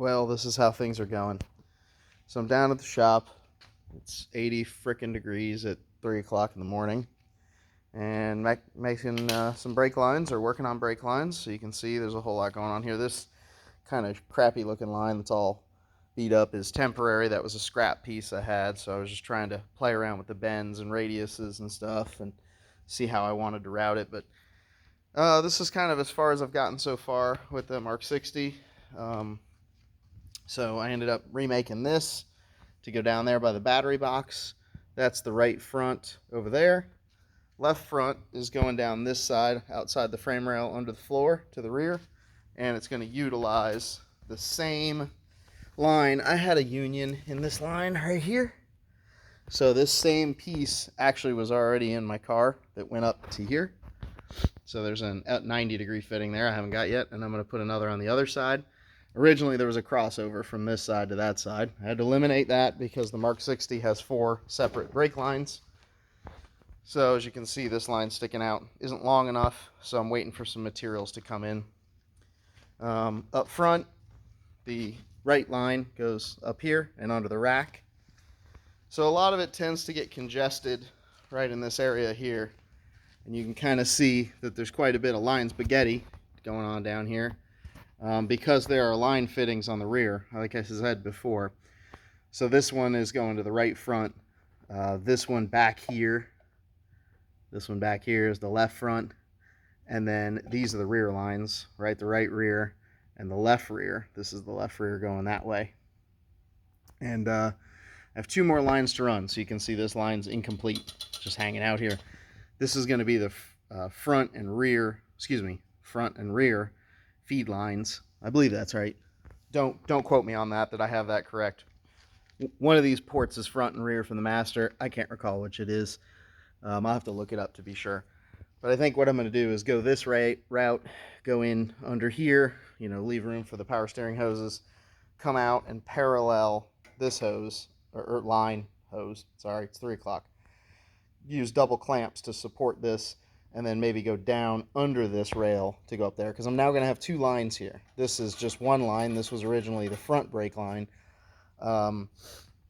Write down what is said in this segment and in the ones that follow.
Well, this is how things are going. So I'm down at the shop. It's 80 frickin' degrees at 3 o'clock in the morning. And making some brake lines, or working on brake lines. So you can see there's a whole lot going on here. This kind of crappy looking line that's all beat up is temporary. That was a scrap piece I had. So I was just trying to play around with the bends and radiuses and stuff and see how I wanted to route it. But this is kind of as far as I've gotten so far with the MK60. So I ended up remaking this to go down there by the battery box. That's the right front over there. Left front is going down this side, outside the frame rail, under the floor to the rear. And it's going to utilize the same line. I had a union in this line right here. So this same piece actually was already in my car that went up to here. So there's a 90-degree fitting there I haven't got yet, and I'm going to put another on the other side. Originally there was a crossover from this side to that side. I had to eliminate that because the MK60 has 4 separate brake lines. So as you can see, this line sticking out isn't long enough, so I'm waiting for some materials to come in. Up front, the right line goes up here and under the rack. So a lot of it tends to get congested right in this area here. And you can kind of see that there's quite a bit of line spaghetti going on down here. Because there are line fittings on the rear, like I said before. So this one is going to the right front. This one back here is the left front. And then these are the rear lines, right? The right rear and the left rear. This is the left rear going that way. And I have 2 more lines to run. So you can see this line's incomplete, just hanging out here. This is going to be the front and rear feed lines. I believe that's right. Don't quote me on that I have that correct. One of these ports is front and rear from the master. I can't recall which it is. I'll have to look it up to be sure. But I think what I'm going to do is go this route, go in under here, leave room for the power steering hoses, come out and parallel this hose, or line hose. Sorry, it's 3 o'clock. Use double clamps to support this, and then maybe go down under this rail to go up there, because I'm now going to have 2 lines here. This is just one line. This was originally the front brake line. Now I'm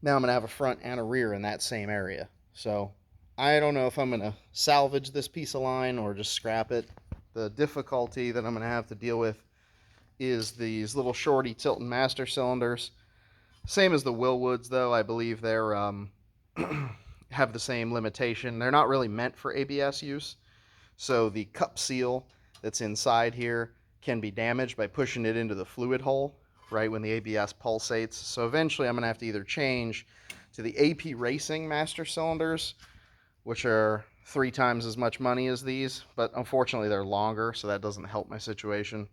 going to have a front and a rear in that same area. So I don't know if I'm going to salvage this piece of line or just scrap it. The difficulty that I'm going to have to deal with is these little shorty Tilton master cylinders. Same as the Willwoods, though. I believe they're have the same limitation. They're not really meant for ABS use. So the cup seal that's inside here can be damaged by pushing it into the fluid hole, right, when the ABS pulsates. So eventually I'm going to have to either change to the AP Racing master cylinders, which are 3 times as much money as these, but unfortunately they're longer, so that doesn't help my situation.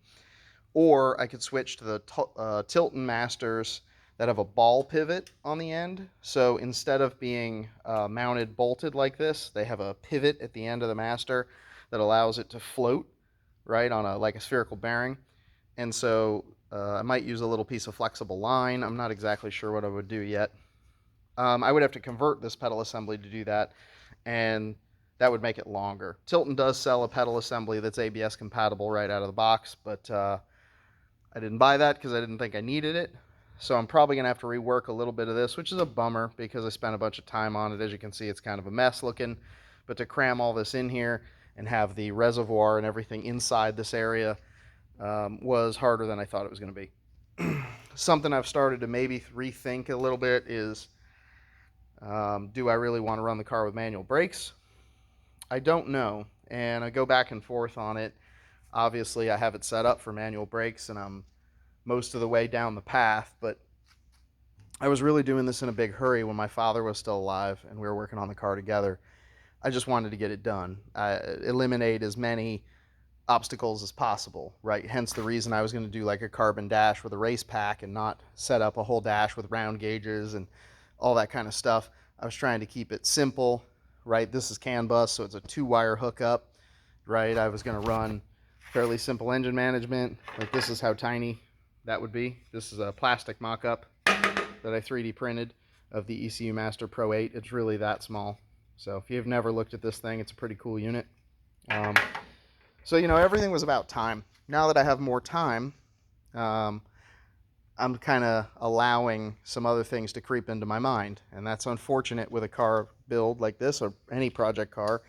Or I could switch to the Tilton Masters that have a ball pivot on the end. So instead of being mounted bolted like this, they have a pivot at the end of the master that allows it to float, right, on like a spherical bearing. And so I might use a little piece of flexible line. I'm not exactly sure what I would do yet. I would have to convert this pedal assembly to do that, and that would make it longer. Tilton does sell a pedal assembly that's ABS compatible right out of the box, but I didn't buy that because I didn't think I needed it. So I'm probably going to have to rework a little bit of this, which is a bummer because I spent a bunch of time on it. As you can see, it's kind of a mess looking. But to cram all this in here and have the reservoir and everything inside this area was harder than I thought it was going to be. Something I've started to maybe rethink a little bit is, do I really want to run the car with manual brakes? I don't know, and I go back and forth on it. Obviously, I have it set up for manual brakes, and I'm most of the way down the path, but I was really doing this in a big hurry when my father was still alive and we were working on the car together. I just wanted to get it done. Eliminate as many obstacles as possible, right? Hence the reason I was going to do like a carbon dash with a race pack and not set up a whole dash with round gauges and all that kind of stuff. I was trying to keep it simple, right? This is CAN bus, so it's a 2-wire hookup, right? I was going to run fairly simple engine management. Like, this is how tiny that would be. This is a plastic mock-up that I 3D printed of the ECU Master Pro 8. It's really that small. So if you've never looked at this thing, it's a pretty cool unit. So, everything was about time. Now that I have more time, I'm kind of allowing some other things to creep into my mind, and that's unfortunate with a car build like this or any project car.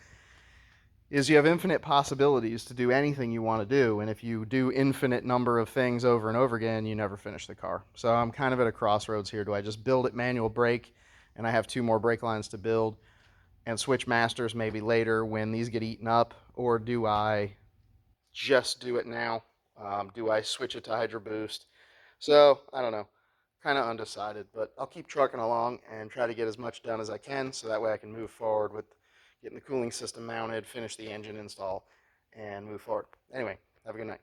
Is you have infinite possibilities to do anything you want to do, and if you do infinite number of things over and over again, you never finish the car. So I'm kind of at a crossroads here. Do I just build it manual brake, and I have 2 more brake lines to build, and switch masters maybe later when these get eaten up, or do I just do it now? Do I switch it to Hydro Boost? So I don't know, kind of undecided, but I'll keep trucking along and try to get as much done as I can, so that way I can move forward with getting the cooling system mounted, finish the engine install, and move forward. Anyway, have a good night.